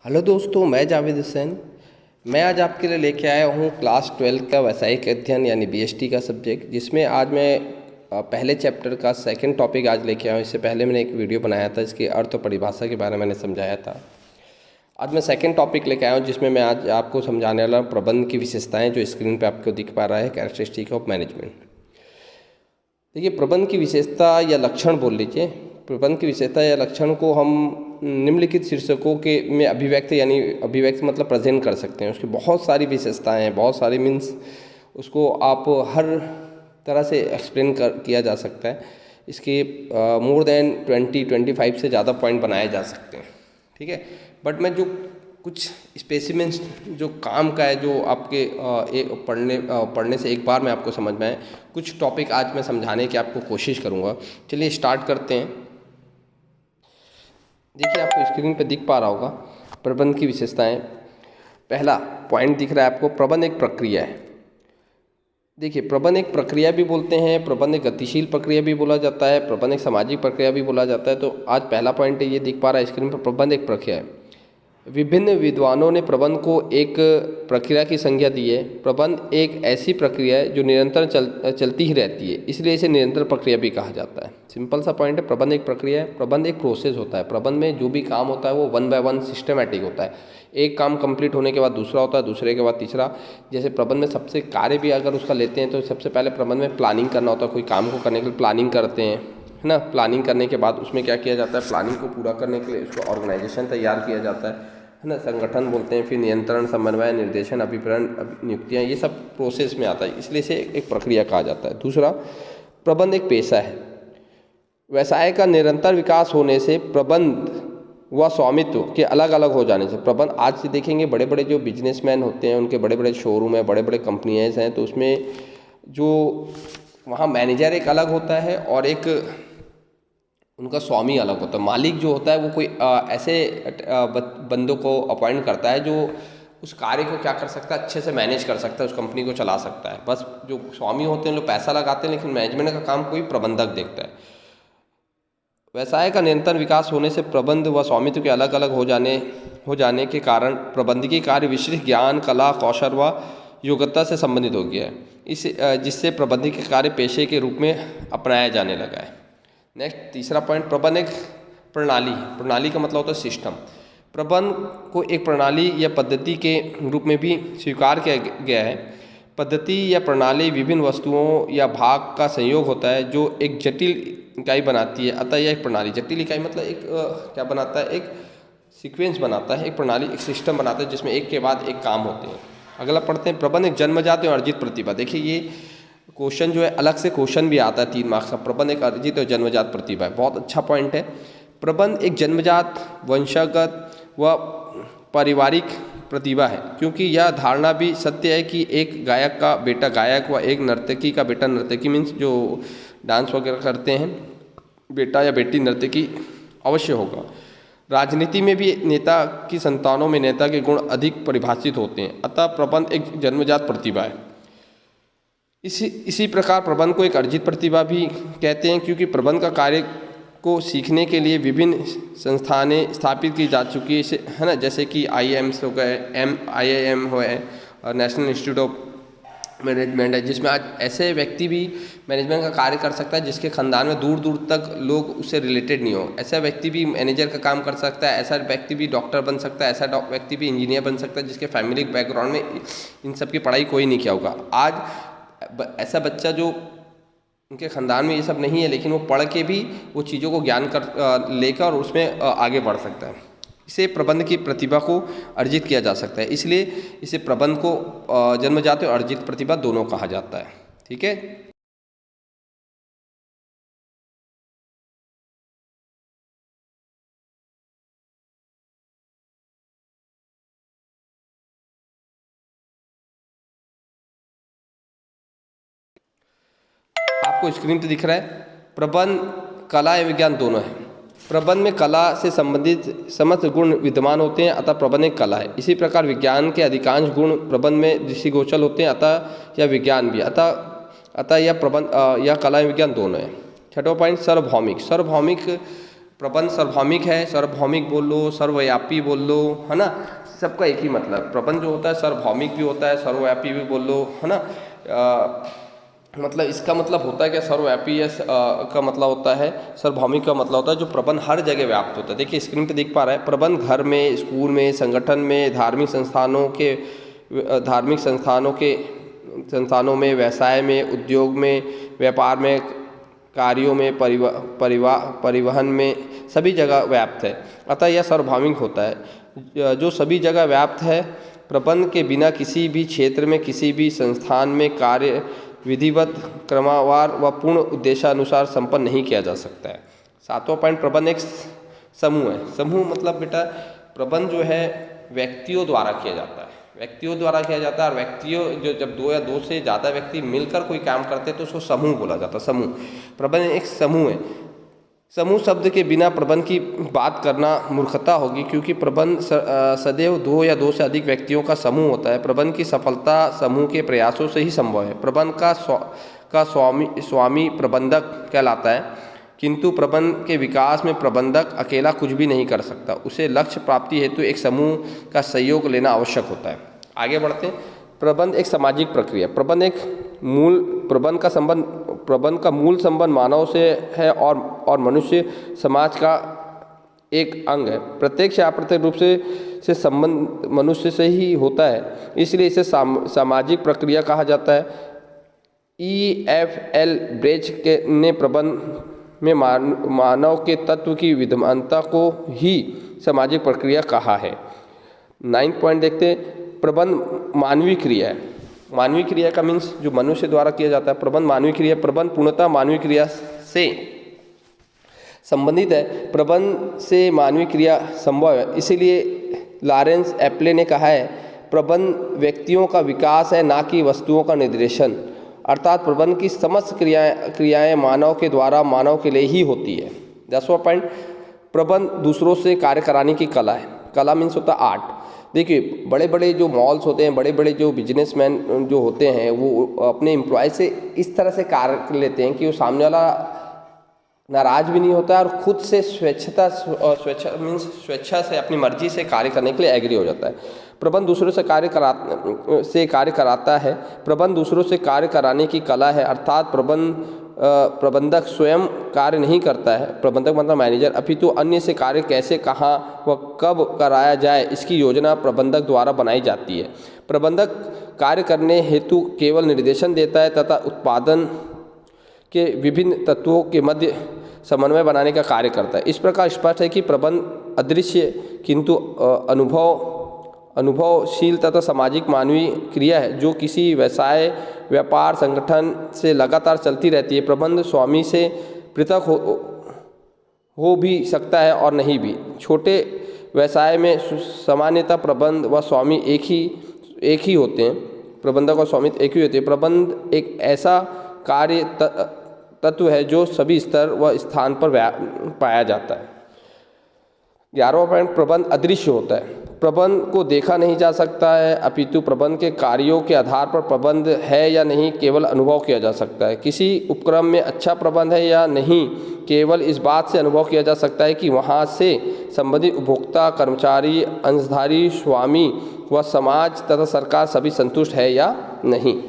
Hello दोस्तों, मैं जावेद हुसैन। मैं आज आपके लिए लेके आया हूँ क्लास 12 का वैषयिक अध्ययन यानी बीएसटी का सब्जेक्ट, जिसमें आज मैं पहले चैप्टर का सेकंड टॉपिक आज लेके आया हूँ। इससे पहले मैंने एक वीडियो बनाया था, इसके अर्थ और परिभाषा के बारे में मैंने समझाया था। आज मैं सेकंड टॉपिक लेके आया हूँ, जिसमें मैं आज आपको समझाने वाला हूँ प्रबंध की विशेषताएँ, जो स्क्रीन पर आपको दिख पा रहा है, कैरेक्टरिस्टिक ऑफ मैनेजमेंट। देखिए, प्रबंध की विशेषता या लक्षण बोल लीजिए। प्रबंध की विशेषता या लक्षण को हम निम्नलिखित शीर्षकों के में अभिव्यक्त यानी अभिव्यक्त मतलब प्रेजेंट कर सकते हैं। उसकी बहुत सारी विशेषताएं हैं, बहुत सारी मीन्स उसको आप हर तरह से एक्सप्लेन किया जा सकता है। इसके मोर देन 25 से ज़्यादा पॉइंट बनाए जा सकते हैं, ठीक है। बट मैं जो कुछ स्पेसिमेंस जो काम का है, जो आपके पढ़ने से एक बार में आपको समझ में आए, कुछ टॉपिक आज मैं समझाने की आपको कोशिश करूँगा। चलिए स्टार्ट करते हैं। देखिए, आपको स्क्रीन पे दिख पा रहा होगा प्रबंध की विशेषताएं। पहला पॉइंट दिख रहा है आपको, प्रबंध एक प्रक्रिया है। देखिए, प्रबंध एक प्रक्रिया भी बोलते हैं, प्रबंध एक गतिशील प्रक्रिया भी बोला जाता है, प्रबंध एक सामाजिक प्रक्रिया भी बोला जाता है। तो आज पहला पॉइंट ये दिख पा रहा है स्क्रीन पर, प्रबंध एक प्रक्रिया है। विभिन्न विद्वानों ने प्रबंध को एक प्रक्रिया की संज्ञा दी है। प्रबंध एक ऐसी प्रक्रिया है जो निरंतर चलती ही रहती है, इसलिए इसे निरंतर प्रक्रिया भी कहा जाता है। सिंपल सा पॉइंट है, प्रबंध एक प्रक्रिया है। प्रबंध एक प्रोसेस होता है। प्रबंध में जो भी काम होता है वो 1 बाय 1 सिस्टमेटिक होता है। एक काम कंप्लीट होने के बाद दूसरा होता है, दूसरे के बाद तीसरा। जैसे प्रबंध में सबसे कार्य भी अगर उसका लेते हैं तो सबसे पहले प्रबंध में प्लानिंग करना होता है। कोई काम को करने के लिए प्लानिंग करते हैं, है ना। प्लानिंग करने के बाद उसमें क्या किया जाता है, प्लानिंग को पूरा करने के लिए उसको ऑर्गेनाइजेशन तैयार किया जाता है ना। संगठन बोलते हैं, फिर नियंत्रण, समन्वय, निर्देशन, अभिप्रेरण, नियुक्तियाँ, ये सब प्रोसेस में आता है, इसलिए इसे एक प्रक्रिया कहा जाता है। दूसरा, प्रबंध एक पेशा है। व्यवसाय का निरंतर विकास होने से प्रबंध व स्वामित्व के अलग अलग हो जाने से प्रबंध, आज से देखेंगे बड़े बड़े जो बिजनेसमैन होते हैं, उनके बड़े बड़े शोरूम हैं, बड़े बड़े कंपनियाँ हैं, तो उसमें जो वहाँ मैनेजर एक अलग होता है और एक उनका स्वामी अलग होता है। मालिक जो होता है वो कोई ऐसे बंदों को अपॉइंट करता है जो उस कार्य को क्या कर सकता है, अच्छे से मैनेज कर सकता है, उस कंपनी को चला सकता है। बस जो स्वामी होते हैं, लोग पैसा लगाते हैं, लेकिन मैनेजमेंट का काम कोई प्रबंधक देखता है। व्यवसाय का निरंतर विकास होने से प्रबंध व स्वामित्व के अलग अलग हो जाने के कारण प्रबंधकीय कार्य विस्तृत ज्ञान, कला, कौशल व योग्यता से संबंधित हो गया है। जिससे प्रबंधकीय कार्य पेशे के रूप में अपनाया जाने लगा है। नेक्स्ट, तीसरा पॉइंट, प्रबंध एक प्रणाली। प्रणाली का मतलब होता है सिस्टम। प्रबंध को एक प्रणाली या पद्धति के रूप में भी स्वीकार किया गया है। पद्धति या प्रणाली विभिन्न वस्तुओं या भाग का संयोग होता है जो एक जटिल इकाई बनाती है। अतः यह एक प्रणाली, जटिल इकाई मतलब एक क्या बनाता है, एक सीक्वेंस बनाता है, एक प्रणाली, एक सिस्टम बनाता है जिसमें एक के बाद एक काम होते हैं। अगला पढ़ते हैं, प्रबंध एक जन्मजात और अर्जित प्रतिभा। देखिए, ये क्वेश्चन जो है अलग से क्वेश्चन भी आता है 3 मार्क्स का। प्रबंध एक अर्जित और जन्मजात प्रतिभा है, बहुत अच्छा पॉइंट है। प्रबंध एक जन्मजात, वंशगत व पारिवारिक प्रतिभा है, क्योंकि यह धारणा भी सत्य है कि एक गायक का बेटा गायक व एक नर्तकी का बेटा नर्तकी, मीन्स जो डांस वगैरह करते हैं, बेटा या बेटी नर्तकी अवश्य होगा। राजनीति में भी नेता की संतानों में नेता के गुण अधिक परिभाषित होते हैं। अतः प्रबंध एक जन्मजात प्रतिभा है। इसी प्रकार प्रबंध को एक अर्जित प्रतिभा भी कहते हैं, क्योंकि प्रबंध का कार्य को सीखने के लिए विभिन्न संस्थानें स्थापित की जा चुकी है ना, जैसे कि IIMs हो गए, IIM हो है, और नेशनल इंस्टीट्यूट ऑफ मैनेजमेंट है, जिसमें आज ऐसे व्यक्ति भी मैनेजमेंट का कार्य कर सकता है जिसके खानदान में दूर दूर तक लोग उससे रिलेटेड नहीं हो। ऐसा व्यक्ति भी मैनेजर का काम कर सकता है, ऐसा व्यक्ति भी डॉक्टर बन सकता है, ऐसा व्यक्ति भी इंजीनियर बन सकता है जिसके फैमिली बैकग्राउंड में इन सब की पढ़ाई कोई नहीं किया होगा। आज ऐसा बच्चा जो उनके ख़ानदान में ये सब नहीं है, लेकिन वो पढ़ के भी वो चीज़ों को ज्ञान कर लेकर और उसमें आगे बढ़ सकता है। इसे प्रबंध की प्रतिभा को अर्जित किया जा सकता है, इसलिए इसे प्रबंध को जन्मजात और अर्जित प्रतिभा दोनों कहा जाता है, ठीक है। आपको स्क्रीन पे दिख रहा है, प्रबंध कला एवं विज्ञान दोनों है। प्रबंध में कला से संबंधित समस्त गुण विद्यमान होते हैं, अतः प्रबंध एक कला है। इसी प्रकार विज्ञान के अधिकांश गुण प्रबंध में दृष्टिगोचर होते हैं, अतः यह विज्ञान भी, अतः यह प्रबंध, यह कला एवं विज्ञान दोनों है। छठवां पॉइंट, सार्वभौमिक। सार्वभौमिक प्रबंध सार्वभौमिक है, सार्वभौमिक बोल लो, सर्वव्यापी बोल लो, है ना, सबका एक ही मतलब। प्रबंध जो होता है सार्वभौमिक भी होता है, सर्वव्यापी भी बोल लो, है ना। मतलब इसका मतलब होता है क्या, सर्वव्यापी या का मतलब होता है, सार्वभौमिक का मतलब होता है जो प्रबंध हर जगह व्याप्त होता है। देखिए स्क्रीन पे देख पा रहे हैं, प्रबंध घर में, स्कूल में, संगठन में, संस्थानों में, व्यवसाय में, उद्योग में, व्यापार में, कार्यों में, परिवहन में, सभी जगह व्याप्त है। अतः यह सार्वभौमिक होता है जो सभी जगह व्याप्त है। प्रबंध के बिना किसी भी क्षेत्र में, किसी भी संस्थान में कार्य विधिवत, क्रमवार व पूर्ण उद्देशानुसार संपन्न नहीं किया जा सकता है। 7वां पॉइंट, प्रबंध एक समूह है। समूह मतलब बेटा प्रबंध जो है व्यक्तियों द्वारा किया जाता है, व्यक्तियों द्वारा किया जाता है। और व्यक्तियों जो जब 2 या 2 से ज़्यादा व्यक्ति मिलकर कोई काम करते हैं तो उसको समूह बोला जाता है। समूह, प्रबंध एक समूह है। समूह शब्द के बिना प्रबंध की बात करना मूर्खता होगी, क्योंकि प्रबंध सदैव 2 या 2 से अधिक व्यक्तियों का समूह होता है। प्रबंध की सफलता समूह के प्रयासों से ही संभव है। प्रबंध का स्वामी प्रबंधक कहलाता है, किंतु प्रबंध के विकास में प्रबंधक अकेला कुछ भी नहीं कर सकता। उसे लक्ष्य प्राप्ति हेतु एक समूह का सहयोग लेना आवश्यक होता है। आगे बढ़ते हैं। प्रबंध एक सामाजिक प्रक्रिया। प्रबंध का मूल संबंध मानव से है और मनुष्य समाज का एक अंग है। प्रत्यक्ष या अप्रत्यक्ष रूप से संबंध मनुष्य से ही होता है, इसलिए इसे सामाजिक प्रक्रिया कहा जाता है। EFL ब्रेच ने प्रबंध में मानव के तत्व की विद्यमानता को ही सामाजिक प्रक्रिया कहा है। 9 पॉइंट देखते हैं। प्रबंध मानवीय क्रिया है। मानवीय क्रिया का मीन्स जो मनुष्य द्वारा किया जाता है। प्रबंध मानवीय क्रिया, प्रबंध पूर्णतः मानवीय क्रिया से संबंधित है। प्रबंध से मानवीय क्रिया संभव है, इसीलिए लॉरेंस एप्ले ने कहा है, प्रबंध व्यक्तियों का विकास है, ना कि वस्तुओं का निर्देशन। अर्थात प्रबंध की समस्त क्रियाएं मानव के द्वारा मानव के लिए ही होती है। 10वां पॉइंट, प्रबंध दूसरों से कार्य कराने की कला है। कला मीन्स होता है आर्ट। देखिए बड़े बड़े जो मॉल्स होते हैं, बड़े बड़े जो बिजनेसमैन जो होते हैं, वो अपने एम्प्लॉय से इस तरह से कार्य कर लेते हैं कि वो सामने वाला नाराज भी नहीं होता और खुद से स्वेच्छा से अपनी मर्जी से कार्य करने के लिए एग्री हो जाता है। प्रबंध दूसरों से कार्य कराता है। प्रबंध दूसरों से कार्य कराने की कला है, अर्थात प्रबंधक स्वयं कार्य नहीं करता है, प्रबंधक मतलब मैनेजर, अपितु अन्य से कार्य कैसे, कहाँ व कब कराया जाए इसकी योजना प्रबंधक द्वारा बनाई जाती है। प्रबंधक कार्य करने हेतु केवल निर्देशन देता है तथा उत्पादन के विभिन्न तत्वों के मध्य समन्वय बनाने का कार्य करता है। इस प्रकार स्पष्ट है कि प्रबंध अदृश्य किंतु अनुभवशील तथा सामाजिक मानवीय क्रिया है, जो किसी व्यवसाय, व्यापार, संगठन से लगातार चलती रहती है। प्रबंध स्वामी से पृथक हो भी सकता है और नहीं भी। छोटे व्यवसाय में सामान्यतः प्रबंध व स्वामी एक ही होते हैं। प्रबंधक और स्वामी एक ही होते हैं। प्रबंध एक ऐसा कार्य तत्व है जो सभी स्तर व स्थान पर पाया जाता है। 11वां पॉइंट, प्रबंध अदृश्य होता है। प्रबंध को देखा नहीं जा सकता है, अपितु प्रबंध के कार्यों के आधार पर प्रबंध है या नहीं केवल अनुभव किया जा सकता है। किसी उपक्रम में अच्छा प्रबंध है या नहीं केवल इस बात से अनुभव किया जा सकता है कि वहाँ से संबंधित उपभोक्ता, कर्मचारी, अंशधारी, स्वामी व समाज तथा सरकार सभी संतुष्ट है या नहीं।